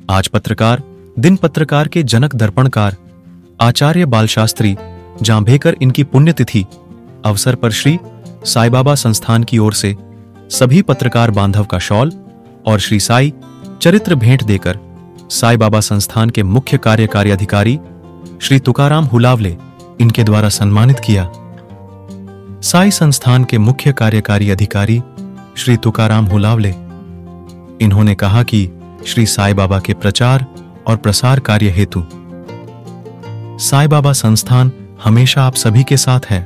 आज पत्रकार दिन पत्रकार के जनक दर्पणकार आचार्य बालशास्त्री जांभेकर इनकी पुण्यतिथि अवसर पर श्री साई बाबा संस्थान की ओर से सभी पत्रकार बांधव का शॉल और श्री साई चरित्र भेंट देकर साई बाबा संस्थान के मुख्य कार्यकारी अधिकारी श्री तुकाराम हुलावले इनके द्वारा सम्मानित किया। साई संस्थान के मुख्य कार्यकारी अधिकारी श्री तुकाराम हुलावले इन्होंने कहा कि श्री साई बाबा के प्रचार और प्रसार कार्य हेतु साई बाबा संस्थान हमेशा आप सभी के साथ है।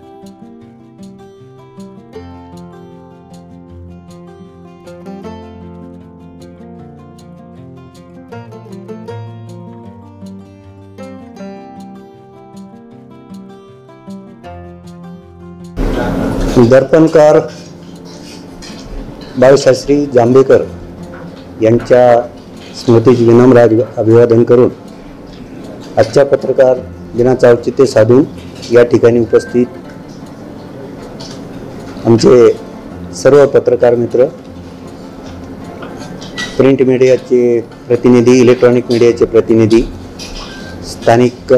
दर्पणकार बाळशास्त्री जांभेकर यांच्या स्मृतीचे विनम्र अभिवादन करून आजच्या पत्रकार दिनाचे औचित्य साधून या ठिकाणी उपस्थित आमचे सर्व पत्रकार मित्र, प्रिंट मीडियाचे प्रतिनिधी, इलेक्ट्रॉनिक मीडियाचे प्रतिनिधी, स्थानिक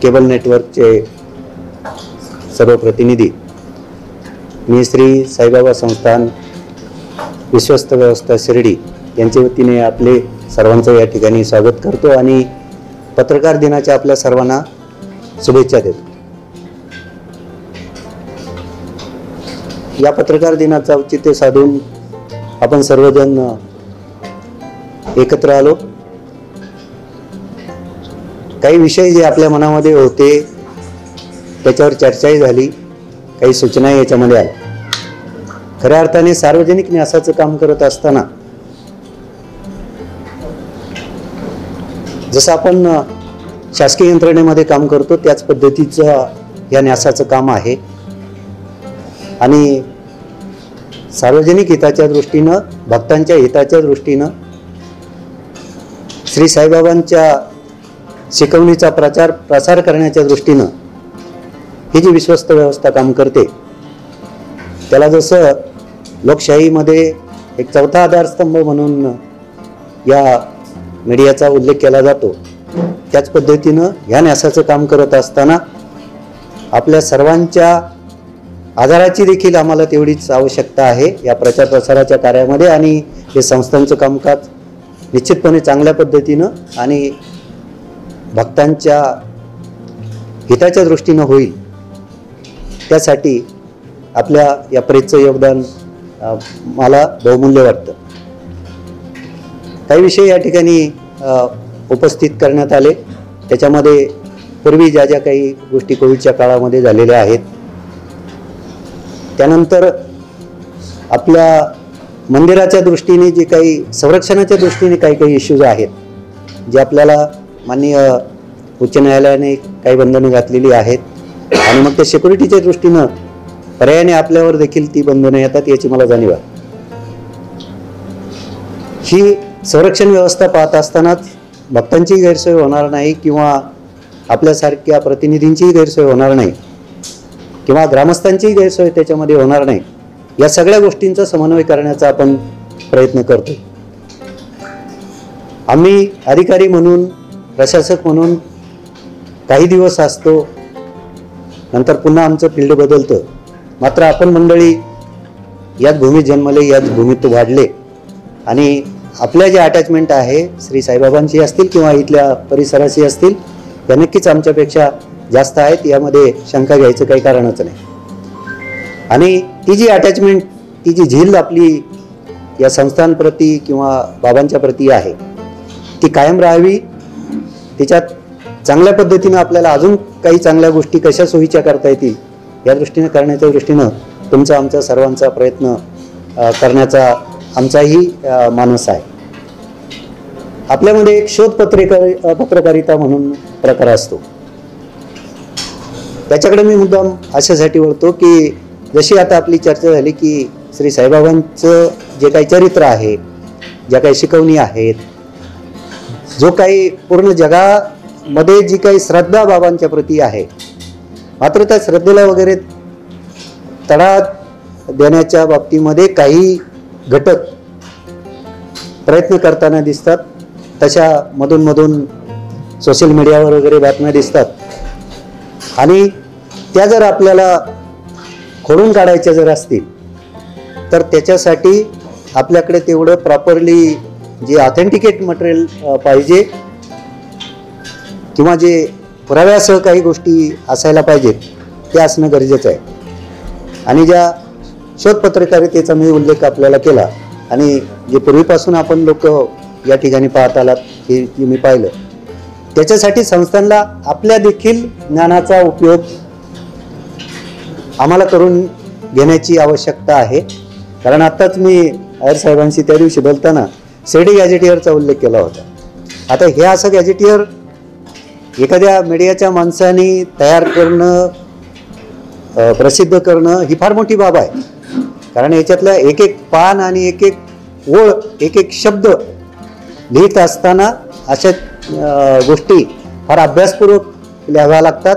केबल नेटवर्कचे सर्व प्रतिनिधी, मी श्री साईबाबा संस्थान विश्वस्त व्यवस्था शिर्डी यांच्या वतीने आपले सर्वांचं या ठिकाणी स्वागत करतो आणि पत्रकार दिनाच्या आपल्या सर्वांना शुभेच्छा देतो। या पत्रकार दिनाचं औचित्य साधून आपण सर्वजण एकत्र आलो। काही विषय जे आपल्या मनामध्ये होते त्याच्यावर चर्चाही झाली, काही सूचनाही याच्यामध्ये आल्या। खऱ्या अर्थाने सार्वजनिक न्यासाचं काम करत असताना जसं आपण शासकीय यंत्रणेमध्ये काम करतो त्याच पद्धतीचं या न्यासाचं काम आहे आणि सार्वजनिक हिताच्या दृष्टीनं, भक्तांच्या हिताच्या दृष्टीनं, श्री साईबाबांच्या शिकवणीचा प्रसार करण्याच्या दृष्टीनं ही जी विश्वस्त व्यवस्था काम करते त्याला जसं लोकशाहीमध्ये एक चौथा आधारस्तंभ म्हणून या मीडियाचा उल्लेख केला जातो, त्याच पद्धतीनं ह्या न्यासाचं काम करत असताना आपल्या सर्वांच्या आधाराची देखील आम्हाला तेवढीच आवश्यकता आहे या प्रचार प्रसाराच्या कार्यामध्ये आणि हे संस्थांचं कामकाज निश्चितपणे चांगल्या पद्धतीनं आणि भक्तांच्या हिताच्या दृष्टीनं होईल त्यासाठी आपल्या या प्रेसचं योगदान मला बहुमूल्य वाटतं। काही विषय या ठिकाणी उपस्थित करण्यात आले, त्याच्यामध्ये पूर्वी ज्या ज्या काही गोष्टी कोविडच्या काळामध्ये झालेल्या आहेत, त्यानंतर आपल्या मंदिराच्या दृष्टीने जे काही संरक्षणाच्या दृष्टीने काही काही इश्यूज आहेत जे आपल्याला माननीय उच्च न्यायालयाने काही बंधने घातलेली आहेत आणि मग त्या सिक्युरिटीच्या दृष्टीनं पर्यायाने आपल्यावर देखील ती बंधने येतात याची मला जाणीव आहे। ही संरक्षण व्यवस्था पाहत असतानाच भक्तांची गैरसोय होणार नाही किंवा आपल्यासारख्या प्रतिनिधींची गैरसोय होणार नाही किंवा ग्रामस्थांची गैरसोय त्याच्यामध्ये होणार नाही, या सगळ्या गोष्टींचा समन्वय करण्याचा आपण प्रयत्न करतो। आम्ही अधिकारी म्हणून, प्रशासक म्हणून काही दिवस असतो, नंतर पुन्हा आमचं फील्ड बदलतं, मात्र आपण मंडळी याच भूमीत जन्मले, याच भूमीत वाढले आणि आपल्या जे अटॅचमेंट आहे श्री साईबाबांची असतील किंवा इथल्या परिसराशी असतील त्या नक्कीच आमच्यापेक्षा जास्त आहेत, यामध्ये शंका घ्यायचं काही कारणच नाही। आणि ती जी अटॅचमेंट, ती जी झील आपली या संस्थांप्रती किंवा बाबांच्या प्रती आहे ती कायम राहावी, तिच्यात चांगल्या पद्धतीनं आपल्याला अजून काही चांगल्या गोष्टी कशा सोयीच्या करता येतील या दृष्टीने करण्याच्या दृष्टीनं तुमचा आमचा सर्वांचा प्रयत्न करण्याचा आमचाही मानस आहे। आपल्यामध्ये एक शोध पत्रकारिता म्हणून प्रकार असतो, त्याच्याकडे मी मुद्दाम अशासाठी वळतो की जशी आता आपली चर्चा झाली की श्री साईबाबांचं जे काही चरित्र आहे, ज्या काही शिकवणी आहेत, जो काही पूर्ण जगामध्ये जी काही श्रद्धा बाबांच्या प्रती आहे, मात्र त्या श्रद्धेला वगैरे तडा देण्याच्या बाबतीमध्ये काही घटक प्रयत्न करताना दिसतात तशा मधून सोशल मीडियावर वगैरे बातम्या दिसतात आणि त्या जर आपल्याला खोडून काढायच्या जर असतील तर त्याच्यासाठी आपल्याकडे तेवढं प्रॉपरली जे ऑथेंटिकेट मटेरियल पाहिजे किंवा जे पुराव्यासह काही गोष्टी असायला पाहिजेत ते असणं गरजेचं आहे. आणि ज्या शोध पत्रकारितेचा मी उल्लेख आपल्याला केला आणि जे पूर्वीपासून आपण लोक या ठिकाणी पाहत आलात हे मी पाहिलं, त्याच्यासाठी संस्थांना आपल्या देखील ज्ञानाचा उपयोग आम्हाला करून घेण्याची आवश्यकता आहे. कारण आत्ताच मी अयर साहेबांशी त्या दिवशी बोलताना सेडी गॅजेटियरचा उल्लेख केला होता. आता हे असं गॅजेटियर एखाद्या मीडियाच्या माणसाने तयार करणं, प्रसिद्ध करणं ही फार मोठी बाब आहे. कारण याच्यातल्या एक एक पान आणि एक एक ओळ, एक एक शब्द लिहित असताना अशा गोष्टी फार अभ्यासपूर्वक लिहाव्या लागतात,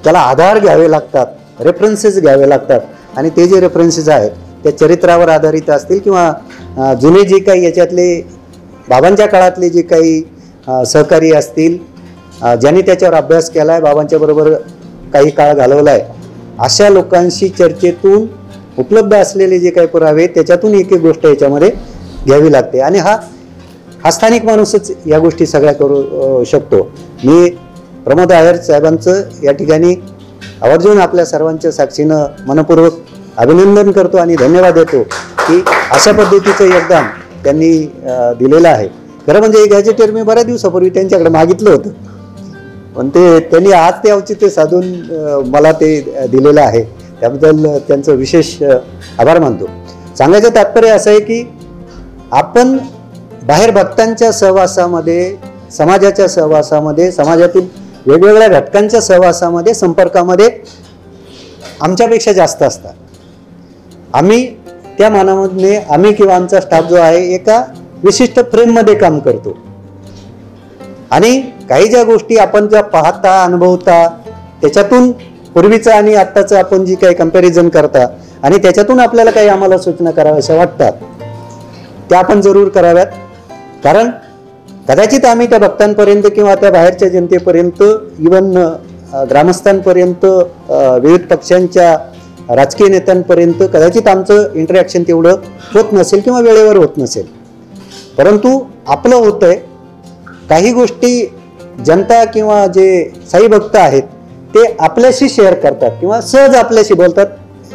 त्याला आधार घ्यावे लागतात, रेफरन्सेस घ्यावे लागतात. आणि ते जे रेफरन्सेस आहेत त्या चरित्रावर आधारित असतील किंवा जुने जे काही याच्यातले बाबांच्या काळातले जे काही सहकारी असतील, ज्यांनी त्याच्यावर अभ्यास केला आहे, बाबांच्या बरोबर काही काळ घालवला आहे, अशा लोकांशी चर्चेतून उपलब्ध असलेले जे काही पुरावे त्याच्यातून एक एक गोष्ट याच्यामध्ये घ्यावी लागते. आणि हा स्थानिक माणूसच या गोष्टी सगळ्या करू शकतो. मी प्रमोद अय्यर साहेबांचं या ठिकाणी आवर्जून आपल्या सर्वांच्या साक्षीनं मनपूर्वक अभिनंदन करतो आणि धन्यवाद देतो की अशा पद्धतीचं योगदान त्यांनी दिलेलं आहे. खरं म्हणजे हे गॅजेटियर मी बऱ्याच दिवसापूर्वी त्यांच्याकडे मागितलं होतं, पण त्यांनी आज ते औचित्य साधून मला ते दिलेलं आहे. त्याबद्दल त्यांचं विशेष आभार मानतो. सांगायचं तात्पर्य असं आहे की आपण बाहेर भक्तांच्या सहवासामध्ये, समाजाच्या सहवासामध्ये, समाजातील वेगवेगळ्या घटकांच्या सहवासामध्ये, संपर्कामध्ये आमच्यापेक्षा जास्त असतात. आम्ही त्या मानामध्ये आम्ही किंवा आमचा स्टाफ जो आहे एका विशिष्ट फ्रेममध्ये काम करतो आणि काही ज्या गोष्टी आपण ज्या पाहता, अनुभवता, त्याच्यातून पूर्वीचं आणि आत्ताचं आपण जी काही कंपॅरिझन करता आणि त्याच्यातून आपल्याला काही आम्हाला सूचना कराव्याशा वाटतात त्या आपण जरूर कराव्यात. कारण कदाचित आम्ही त्या भक्तांपर्यंत किंवा त्या बाहेरच्या जनतेपर्यंत, इवन ग्रामस्थांपर्यंत, विविध पक्षांच्या राजकीय नेत्यांपर्यंत कदाचित आमचं इंटरॅक्शन तेवढं होत नसेल किंवा वेळेवर होत नसेल, परंतु आपलं होतंय. काही गोष्टी जनता किंवा जे साई भक्त आहेत ते आपल्याशी शेअर करतात किंवा सहज आपल्याशी बोलतात,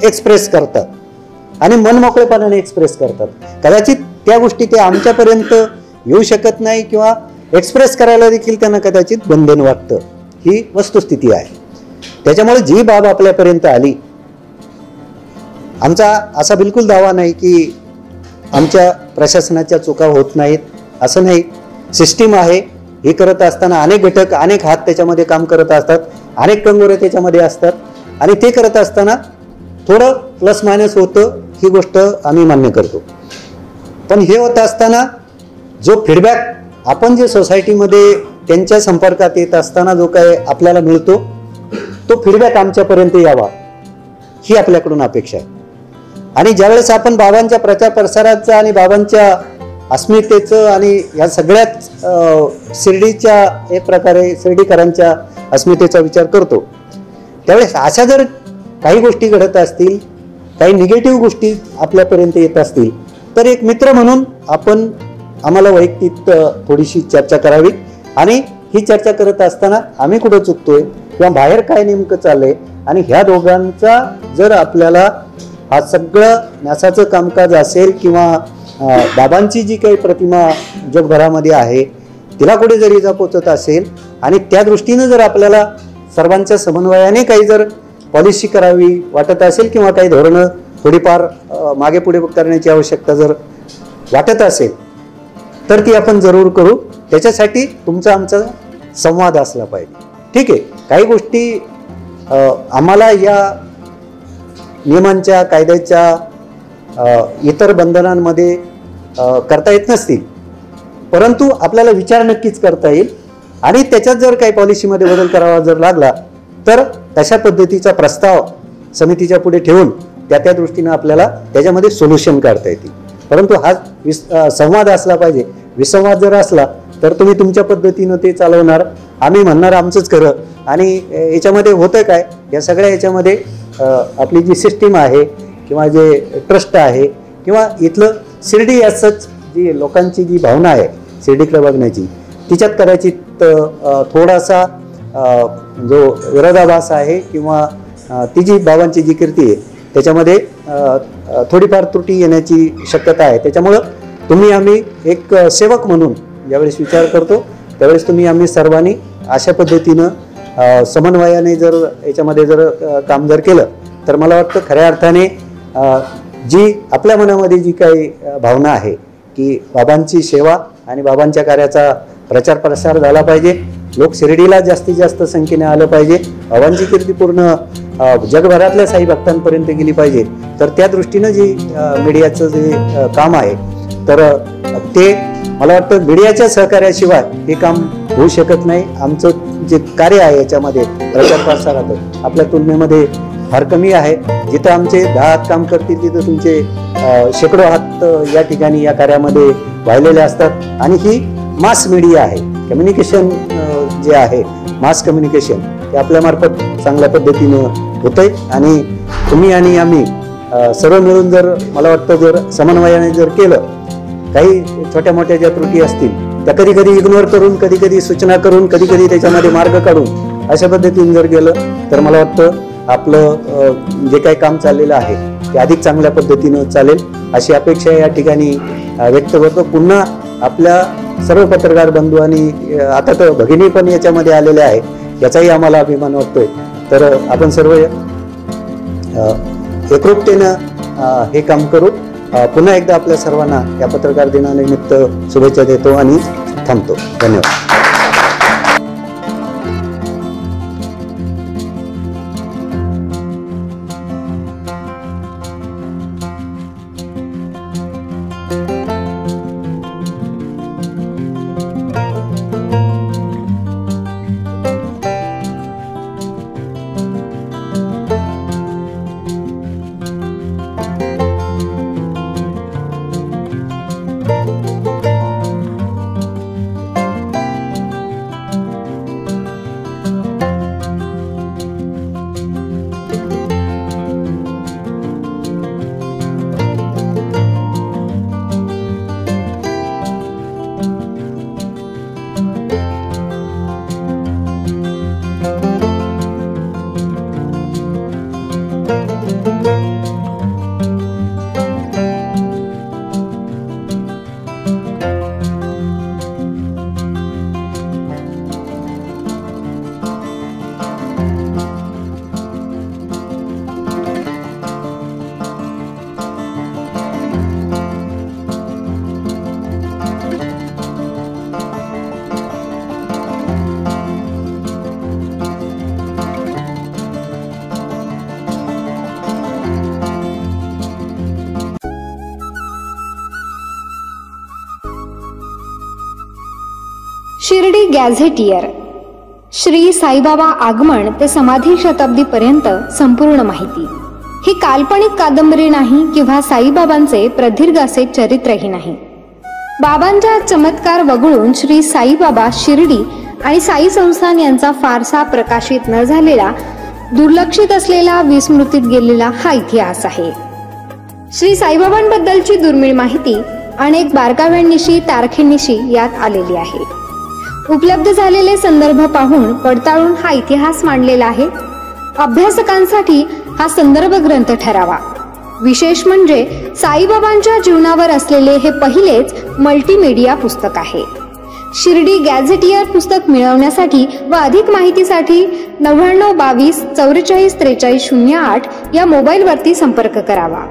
एक्सप्रेस करतात आणि मनमोकळेपणाने एक्सप्रेस करतात. कदाचित त्या गोष्टी ते आमच्यापर्यंत येऊ शकत नाही किंवा एक्सप्रेस करायला देखील त्यांना कदाचित बंधन वाटतं. ही वस्तुस्थिती आहे. त्याच्यामुळे जी बाब आपल्यापर्यंत आली, आमचा असा बिलकुल दावा नाही की आमच्या प्रशासनाच्या चुका होत नाहीत, असं नाही. सिस्टीम आहे. हे करत असताना अनेक घटक, अनेक हात त्याच्यामध्ये काम करत असतात, अनेक कंगोरे त्याच्यामध्ये असतात आणि ते करत असताना थोडं प्लस मायनस होतं, ही गोष्ट आम्ही मान्य करतो. पण हे होत असताना जो फीडबॅक आपण जे सोसायटीमध्ये त्यांच्या संपर्कात येत असताना जो काय आपल्याला मिळतो तो फीडबॅक आमच्यापर्यंत यावा ही आपल्याकडून अपेक्षा आहे. आणि ज्यावेळेस आपण बाबांच्या प्रचार प्रसाराचं आणि बाबांच्या अस्मितेचं आणि या सगळ्याच शिर्डीच्या एक प्रकारे शिर्डीकरांच्या अस्मितेचा विचार करतो, त्यावेळेस अशा जर काही गोष्टी घडत असतील, काही निगेटिव्ह गोष्टी आपल्यापर्यंत येत असतील, तर एक मित्र म्हणून आम्हाला वैयक्तिक थोडीशी चर्चा करावी आणि ही चर्चा करत असताना आम्ही कुठं चुकतोय किंवा बाहेर काय नेमकं चाललंय आणि ह्या दोघांचा जर आपल्याला हा सगळं न्यासाचं कामकाज असेल किंवा बाबांची जी काही प्रतिमा जगभरामध्ये आहे तिला कुठे जर इजा पोचत असेल आणि त्या दृष्टीनं जर आपल्याला सर्वांच्या समन्वयाने काही जर पॉलिसी करावी वाटत असेल किंवा काही धोरणं थोडीफार मागे पुढे करण्याची आवश्यकता जर वाटत असेल तर ती आपण जरूर करू. त्याच्यासाठी तुमचा आमचा संवाद असला पाहिजे. ठीक आहे, काही गोष्टी आम्हाला या नियमांच्या, कायद्याच्या, इतर बंधनांमध्ये करता येत नसतील, परंतु आपल्याला विचार नक्कीच करता येईल आणि त्याच्यात जर काही पॉलिसीमध्ये बदल करावा जर लागला तर तशा पद्धतीचा प्रस्ताव समितीच्या पुढे ठेवून त्या दृष्टीनं आपल्याला त्याच्यामध्ये सोल्युशन काढता येतील. परंतु हा संवाद असला पाहिजे. विसंवाद जर असला तर तुम्ही तुमच्या पद्धतीनं ते चालवणार, आम्ही म्हणणार आमचंच खरं. आणि याच्यामध्ये होतं काय, या सगळ्या याच्यामध्ये आपली जी सिस्टीम आहे किंवा जे ट्रस्ट आहे किंवा इथलं शिर्डी असंच जी लोकांची जी भावना आहे शिर्डीकडे बघण्याची, तिच्यात कदाचित थोडासा जो विरोधाभास आहे किंवा ती जी बाबांची जी कीर्ती आहे त्याच्यामध्ये थोडीफार त्रुटी येण्याची शक्यता आहे. त्याच्यामुळं तुम्ही आम्ही एक सेवक म्हणून ज्यावेळेस विचार करतो त्यावेळेस तुम्ही आम्ही सर्वांनी अशा पद्धतीनं समन्वयाने जर याच्यामध्ये जर काम जर केलं तर मला वाटतं खऱ्या अर्थाने जी आपल्या मनामध्ये जी काही भावना आहे की बाबांची सेवा आणि बाबांच्या कार्याचा प्रचार प्रसार झाला पाहिजे, लोक शिर्डीला जास्तीत जास्त संख्येने आलं पाहिजे, बाबांची कीर्ती पूर्ण जगभरातल्या साई भक्तांपर्यंत गेली पाहिजे, तर त्या दृष्टीनं जी मीडियाचं जे काम आहे तर ते मला वाटतं मीडियाच्या सहकार्याशिवाय हे काम होऊ शकत नाही. आमचं जे कार्य आहे याच्यामध्ये प्रचार प्रसारात आपल्या तुलनेमध्ये फार कमी आहे. जिथं आमचे 10 हात काम करतील तिथं तुमचे शेकडो हात या ठिकाणी या कार्यामध्ये वाहिलेले असतात. आणि ही मास मीडिया आहे, कम्युनिकेशन जे आहे मास कम्युनिकेशन ते आपल्यामार्फत चांगल्या पद्धतीनं होतंय. आणि तुम्ही आणि आम्ही सर्व मिळून जर मला वाटतं जर समन्वयाने जर केलं, काही छोट्या मोठ्या ज्या त्रुटी असतील त्या कधी कधी इग्नोर करून, कधी कधी सूचना करून, कधी कधी त्याच्यामध्ये मार्ग काढून अशा पद्धतीने जर गेलं तर मला वाटतं आपलं जे काही काम चाललेलं आहे ते अधिक चांगल्या पद्धतीनं चालेल अशी अपेक्षा या ठिकाणी व्यक्त करतो. पुन्हा आपल्या सर्व पत्रकार बंधू आणि आता तर भगिनी पण याच्यामध्ये आलेल्या आहे, याचाही आम्हाला अभिमान वाटतोय. तर आपण सर्व एकरूपतेनं हे काम करू. पुन्हा एकदा आपल्या सर्वांना या पत्रकार दिनानिमित्त शुभेच्छा देतो आणि थांबतो. धन्यवाद. शिर्डी गॅझेटियर श्री साईबाबा आगमन ते समाधी शताब्दीपर्यंत संपूर्ण माहिती. ही काल्पनिक कादंबरी नाही किंवा साईबाबांचे प्रदीर्घ असे चरित्रही नाही. बाबांच्या चमत्कार वगळून श्री साईबाबा शिर्डी आणि साई संस्थान यांचा फारसा प्रकाशित न झालेला, दुर्लक्षित असलेला, विस्मृतीत गेलेला हा इतिहास आहे. श्री साईबाबांबद्दलची दुर्मिळ माहिती अनेक बारकाव्यांनिशी, तारखेनिशी यात आलेली आहे. उपलब्ध झालेले संदर्भ पाहून पडताळून हा इतिहास मांडलेला आहे. अभ्यासकांसाठी हा संदर्भ ग्रंथ ठरावा. विशेष म्हणजे साईबाबांच्या जीवनावर असलेले हे पहिलेच मल्टीमीडिया पुस्तक आहे. शिर्डी गॅझेटियर पुस्तक मिळवण्यासाठी व अधिक माहितीसाठी 99 22 44 43 08 या मोबाईलवरती संपर्क करावा.